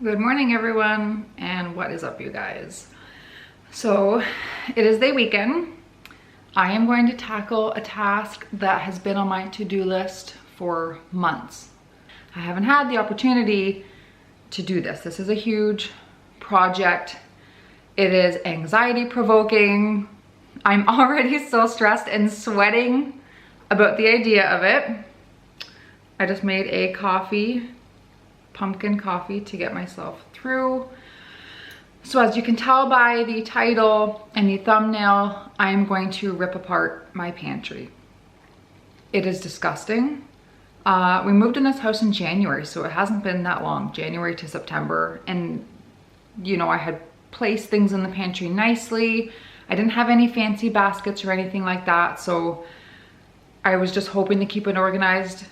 Good morning, everyone, and what is up, you guys? So it is the weekend. I am going to tackle a task that has been on my to-do list for months. I haven't had the opportunity to do this. This is a huge project. It is anxiety provoking. I'm already so stressed and sweating about the idea of it. I just made a pumpkin coffee to get myself through. So as you can tell by the title and the thumbnail, I am going to rip apart my pantry. It is disgusting. We moved in this house in January, so it hasn't been that long, January to September. And you know, I had placed things in the pantry nicely. I didn't have any fancy baskets or anything like that. So I was just hoping to keep it organized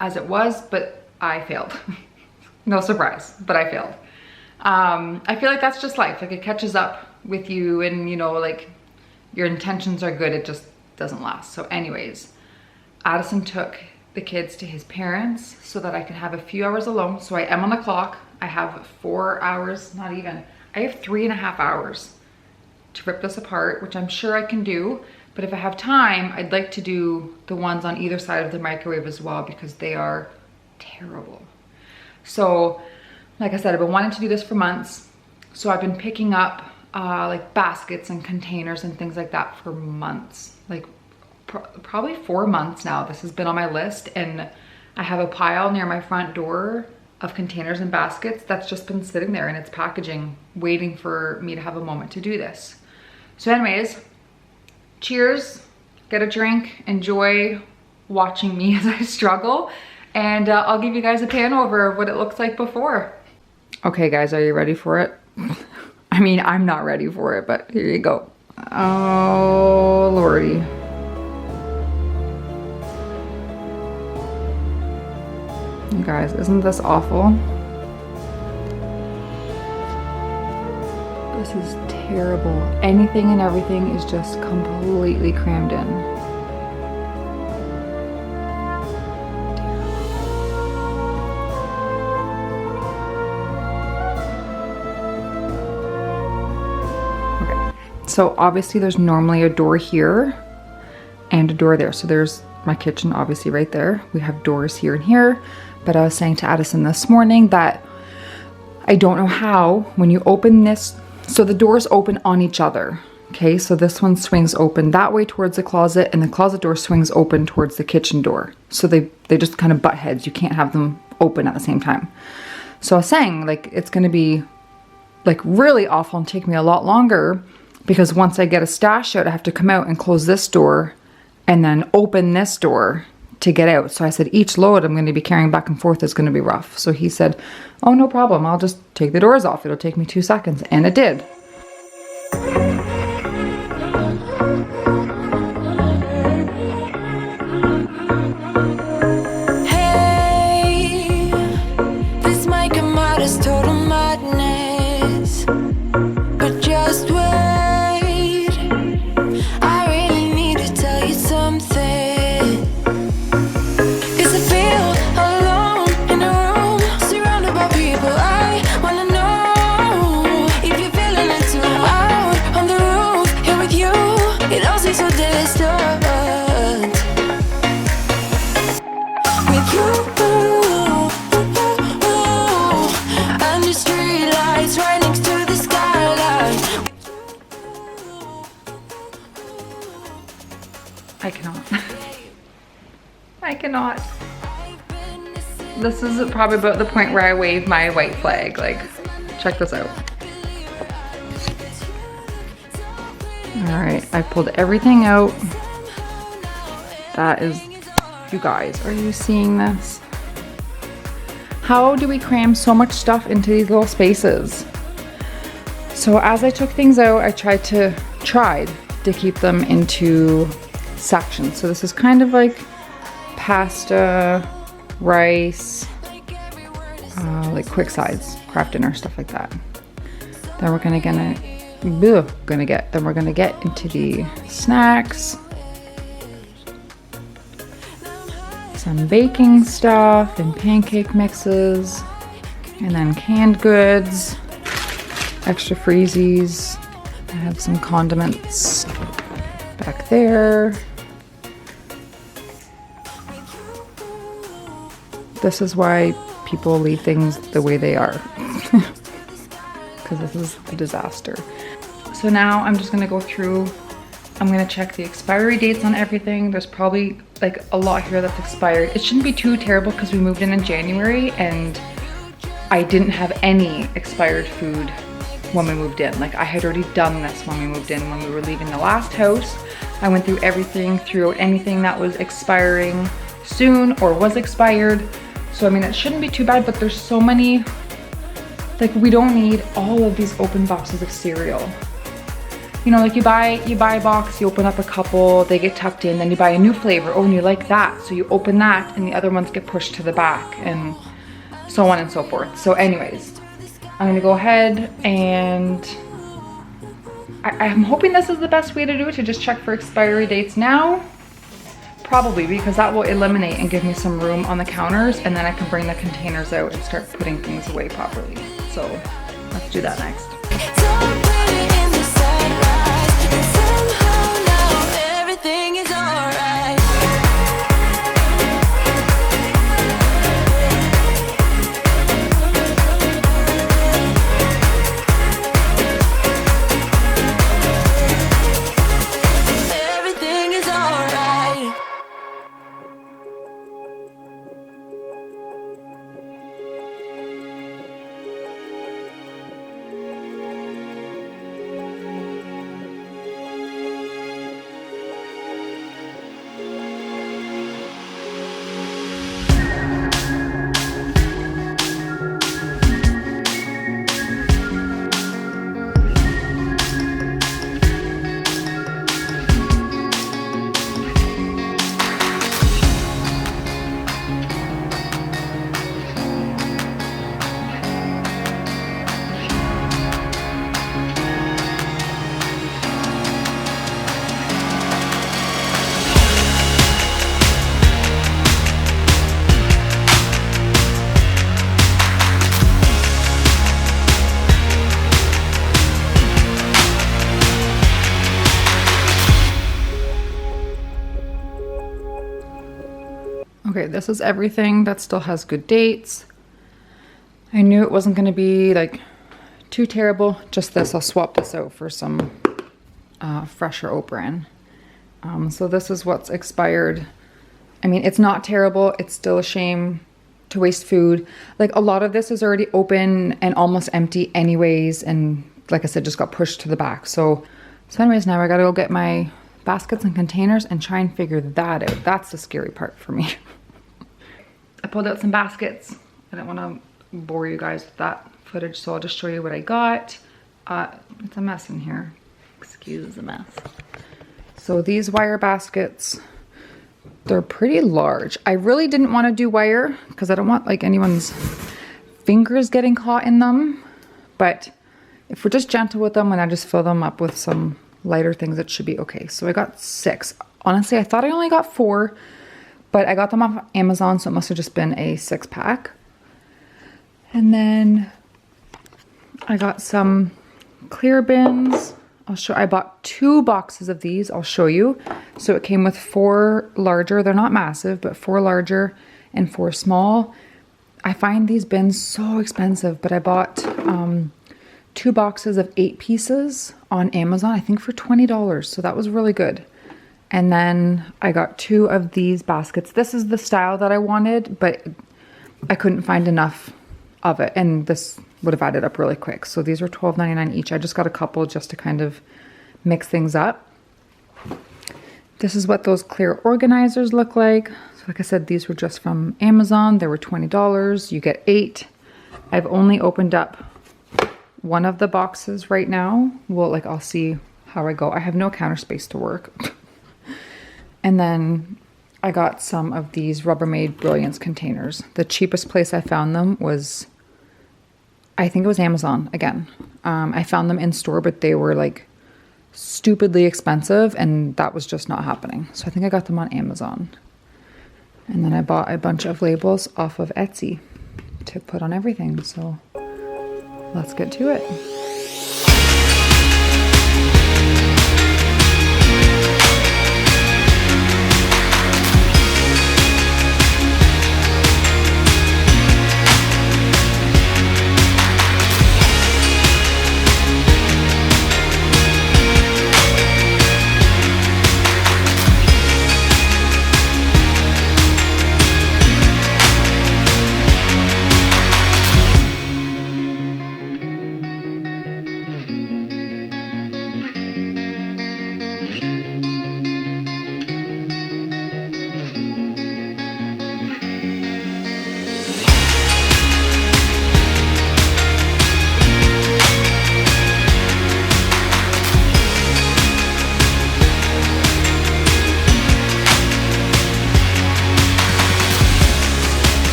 as it was, but I failed. No surprise, but I failed. I feel like that's just life. Like, it catches up with you, and you know, like, your intentions are good, it just doesn't last. So anyways, Addison took the kids to his parents so that I could have a few hours alone. So I am on the clock. I have 4 hours, not even. I have 3.5 hours to rip this apart, which I'm sure I can do. But if I have time, I'd like to do the ones on either side of the microwave as well, because they are terrible. So, like I said, I've been wanting to do this for months. So I've been picking up like baskets and containers and things like that for months. Like probably 4 months now. This has been on my list, and I have a pile near my front door of containers and baskets that's just been sitting there in its packaging, waiting for me to have a moment to do this. So anyways, cheers, get a drink, enjoy watching me as I struggle. And I'll give you guys a pan over of what it looks like before. Okay guys, are you ready for it? I mean, I'm not ready for it, but here you go. Oh, Lordy. You guys, isn't this awful? This is terrible. Anything and everything is just completely crammed in. So obviously there's normally a door here and a door there. So there's my kitchen obviously right there. We have doors here and here. But I was saying to Addison this morning that I don't know how, when you open this, so the doors open on each other. Okay, so this one swings open that way towards the closet, and the closet door swings open towards the kitchen door. So they just kind of butt heads. You can't have them open at the same time. So I was saying, like, it's gonna be like really awful and take me a lot longer, because once I get a stash out, I have to come out and close this door and then open this door to get out. So I said, each load I'm going to be carrying back and forth is going to be rough. So he said, oh, no problem. I'll just take the doors off. It'll take me 2 seconds. And it did. Hey, this might come out as total madness, but just wait. I cannot. I cannot. This is probably about the point where I wave my white flag. Like, check this out. All right, I pulled everything out. That is, you guys, are you seeing this? How do we cram so much stuff into these little spaces? So as I took things out, I tried to keep them into sections. So this is kind of like pasta, rice, like quick sides, Kraft dinner, stuff like that. Then we're gonna get into the snacks, some baking stuff and pancake mixes. And then canned goods, extra freezies. I have some condiments back there. This is why people leave things the way they are. Because this is a disaster. So now I'm just gonna go through, I'm gonna check the expiry dates on everything. There's probably like a lot here that's expired. It shouldn't be too terrible because we moved in January and I didn't have any expired food when we moved in. Like I had already done this when we moved in. When we were leaving the last house, I went through everything, threw out anything that was expiring soon or was expired. So I mean, it shouldn't be too bad, but there's so many, like we don't need all of these open boxes of cereal. You know, like you buy a box, you open up a couple, they get tucked in, then you buy a new flavor, oh, and you like that. So you open that and the other ones get pushed to the back and so on and so forth. So anyways, I'm gonna go ahead and I'm hoping this is the best way to do it, to just check for expiry dates now. Probably, because that will eliminate and give me some room on the counters, and then I can bring the containers out and start putting things away properly. So let's do that next. Everything is alright. Everything is alright. Okay, this is everything that still has good dates. I knew it wasn't gonna be like too terrible. Just this, I'll swap this out for some fresher Oat Bran. So this is what's expired. I mean, it's not terrible. It's still a shame to waste food. Like a lot of this is already open and almost empty anyways. And like I said, just got pushed to the back. So anyways, now I gotta go get my baskets and containers and try and figure that out. That's the scary part for me. I pulled out some baskets. I don't want to bore you guys with that footage, so I'll just show you what I got. It's a mess in here. Excuse the mess. So these wire baskets, they're pretty large. I really didn't want to do wire because I don't want like anyone's fingers getting caught in them. But if we're just gentle with them and I just fill them up with some lighter things, it should be okay. So I got 6. Honestly, I thought I only got 4, but I got them off Amazon, so it must have just been a 6-pack. And then I got some clear bins. I bought 2 boxes of these. I'll show you. So it came with 4 larger. They're not massive, but 4 larger and 4 small. I find these bins so expensive, but I bought 2 boxes of 8 pieces on Amazon, I think for $20. So that was really good. And then I got 2 of these baskets. This is the style that I wanted, but I couldn't find enough of it. And this would have added up really quick. So these are $12.99 each. I just got a couple just to kind of mix things up. This is what those clear organizers look like. So like I said, these were just from Amazon. They were $20. You get 8. I've only opened up one of the boxes right now. Well, like I'll see how I go. I have no counter space to work. And then I got some of these Rubbermaid Brilliance containers. The cheapest place I found them was, I think it was Amazon again. I found them in store, but they were like stupidly expensive and that was just not happening. So I think I got them on Amazon. And then I bought a bunch of labels off of Etsy. to put on everything. So let's get to it.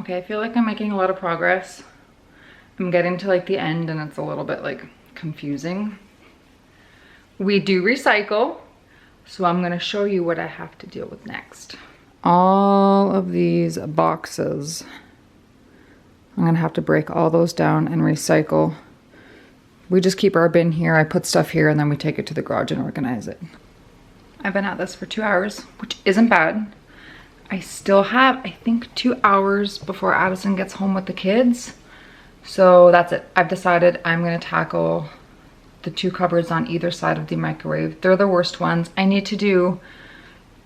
Okay, I feel like I'm making a lot of progress. I'm getting to like the end and it's a little bit like confusing. We do recycle, so I'm gonna show you what I have to deal with next. All of these boxes, I'm gonna have to break all those down and recycle. We just keep our bin here, I put stuff here, and then we take it to the garage and organize it. I've been at this for 2 hours, which isn't bad. I still have, I think, 2 hours before Addison gets home with the kids. So that's it. I've decided I'm gonna tackle the 2 cupboards on either side of the microwave. They're the worst ones. I need to do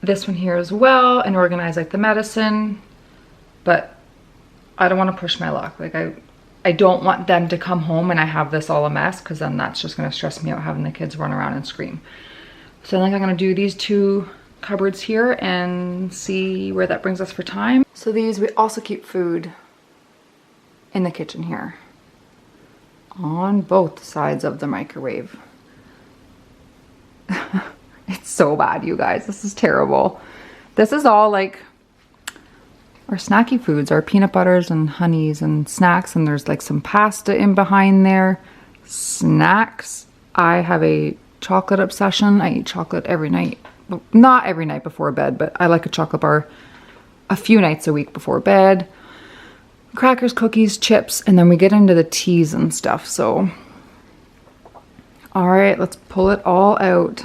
this one here as well and organize like the medicine, but I don't want to push my luck. Like I don't want them to come home and I have this all a mess, because then that's just gonna stress me out having the kids run around and scream. So I think I'm gonna do these 2 cupboards here and see where that brings us for time. So these, we also keep food in the kitchen here on both sides of the microwave. It's so bad, you guys. This is terrible. This is all like our snacky foods, our peanut butters and honeys and snacks, and there's like some pasta in behind there. Snacks. I have a chocolate obsession. I eat chocolate every night. Not every night before bed, but I like a chocolate bar a few nights a week before bed. Crackers, cookies, chips, and then we get into the teas and stuff. So, all right, let's pull it all out.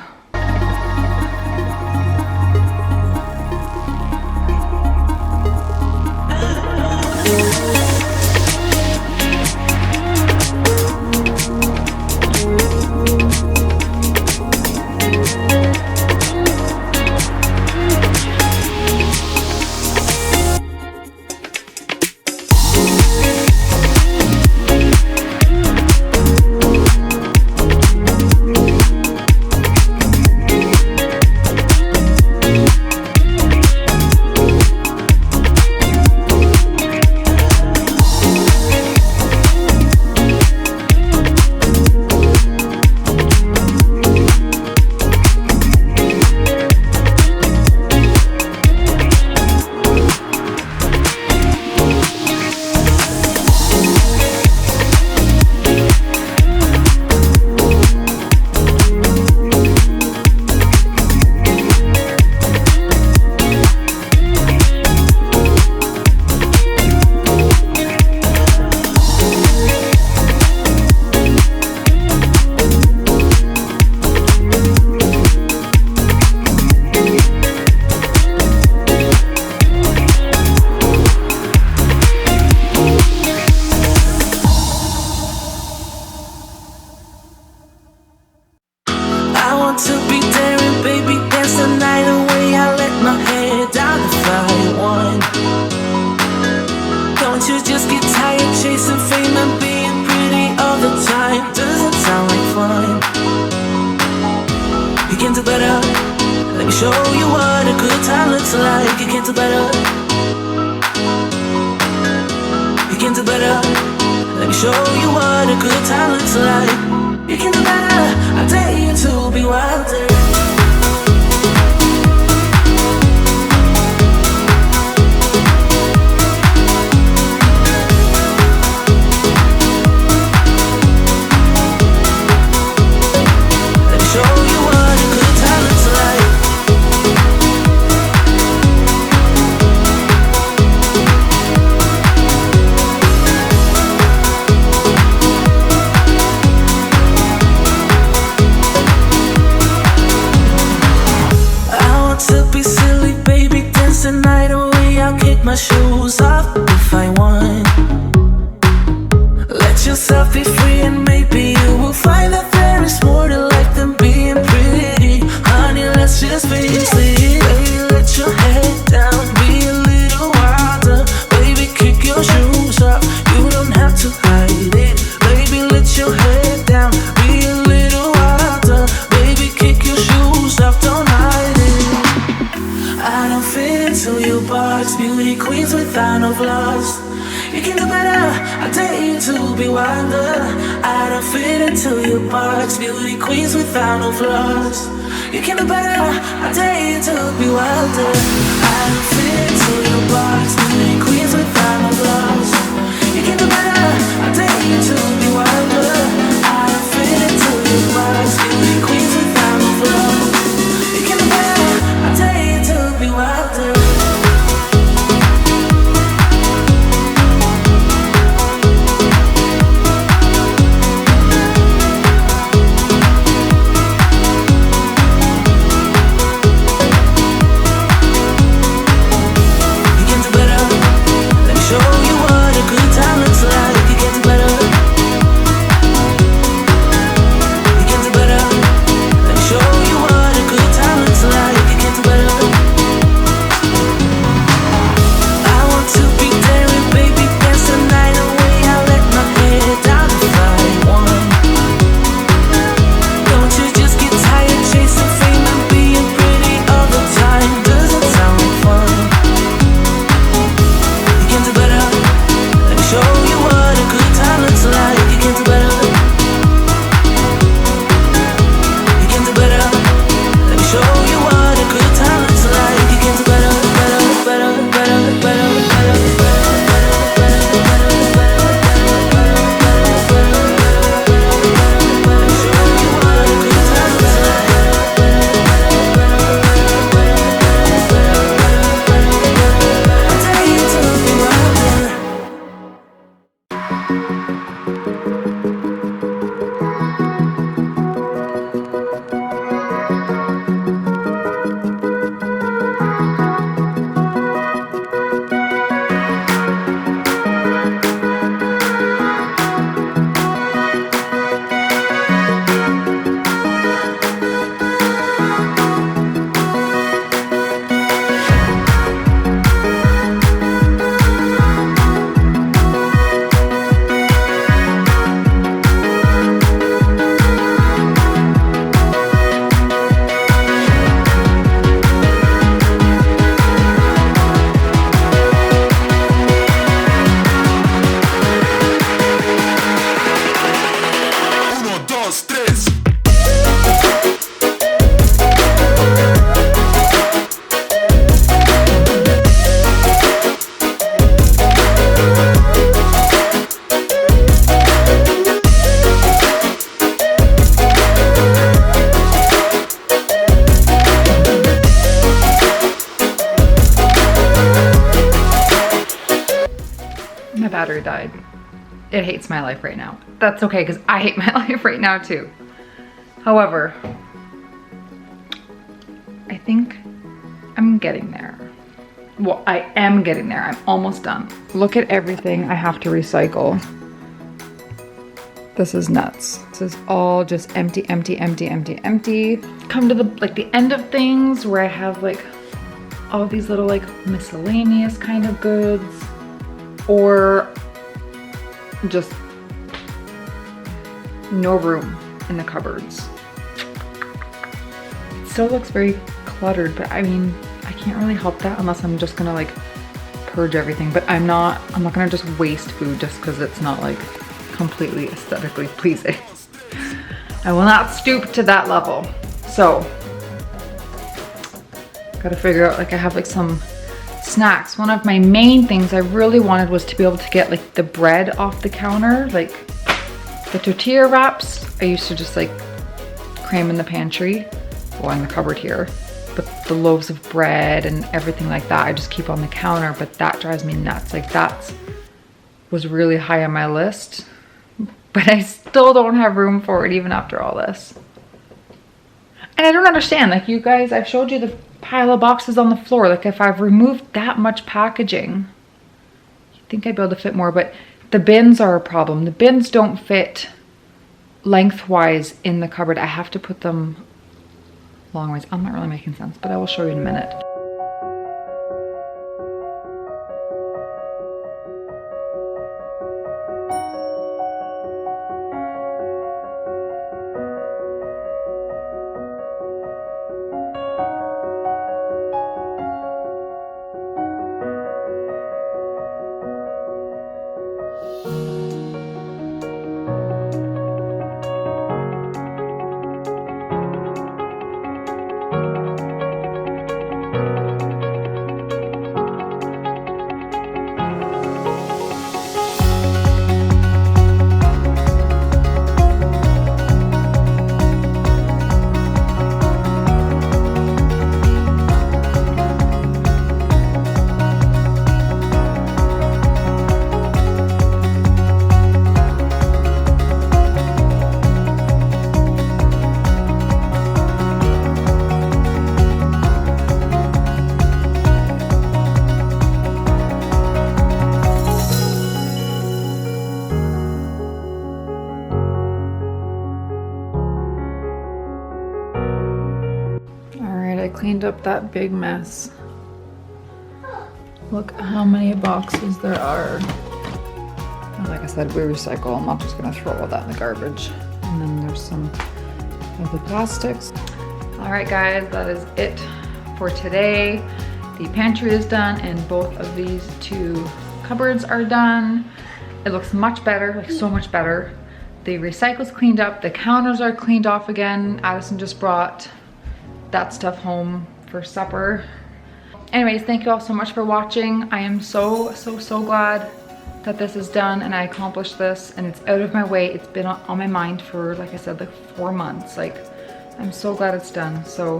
I don't fit into your box, beauty queens without no flaws. battery died. It hates my life right now. That's okay, because I hate my life right now too. However, I think I'm getting there. Well, I am getting there. I'm almost done. Look at everything I have to recycle. This is nuts. This is all just empty, empty, empty, empty, empty. Come to the end of things where I have like all these little like miscellaneous kind of goods, or just no room in the cupboards. It still looks very cluttered, but I mean, I can't really help that unless I'm just gonna like purge everything. But I'm not gonna just waste food just because it's not like completely aesthetically pleasing. I will not stoop to that level. So, gotta figure out, like I have like some snacks. One of my main things I really wanted was to be able to get like the bread off the counter, like the tortilla wraps. I used to just like cram in the pantry or in the cupboard here. But the loaves of bread and everything like that, I just keep on the counter, but that drives me nuts. Like that was really high on my list, but I still don't have room for it even after all this. And I don't understand, like you guys, I've showed you the pile of boxes on the floor. Like if I've removed that much packaging, you'd think I'd be able to fit more, but the bins are a problem. The bins don't fit lengthwise in the cupboard. I have to put them long ways. I'm not really making sense, but I will show you in a minute. I cleaned up that big mess. Look how many boxes there are. And like I said, we recycle. I'm not just gonna throw all that in the garbage. And then there's some of the plastics. All right guys, that is it for today. The pantry is done and both of these two cupboards are done. It looks much better, like so much better. The recycle's cleaned up, the counters are cleaned off again. Addison just brought that stuff home for supper. Anyways, thank you all so much for watching. I am so glad that this is done and I accomplished this and it's out of my way. It's been on my mind for, like I said, like 4 months. Like, I'm so glad it's done. So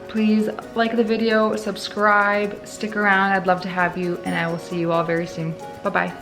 please like the video, subscribe, stick around. I'd love to have you and I will see you all very soon. Bye-bye.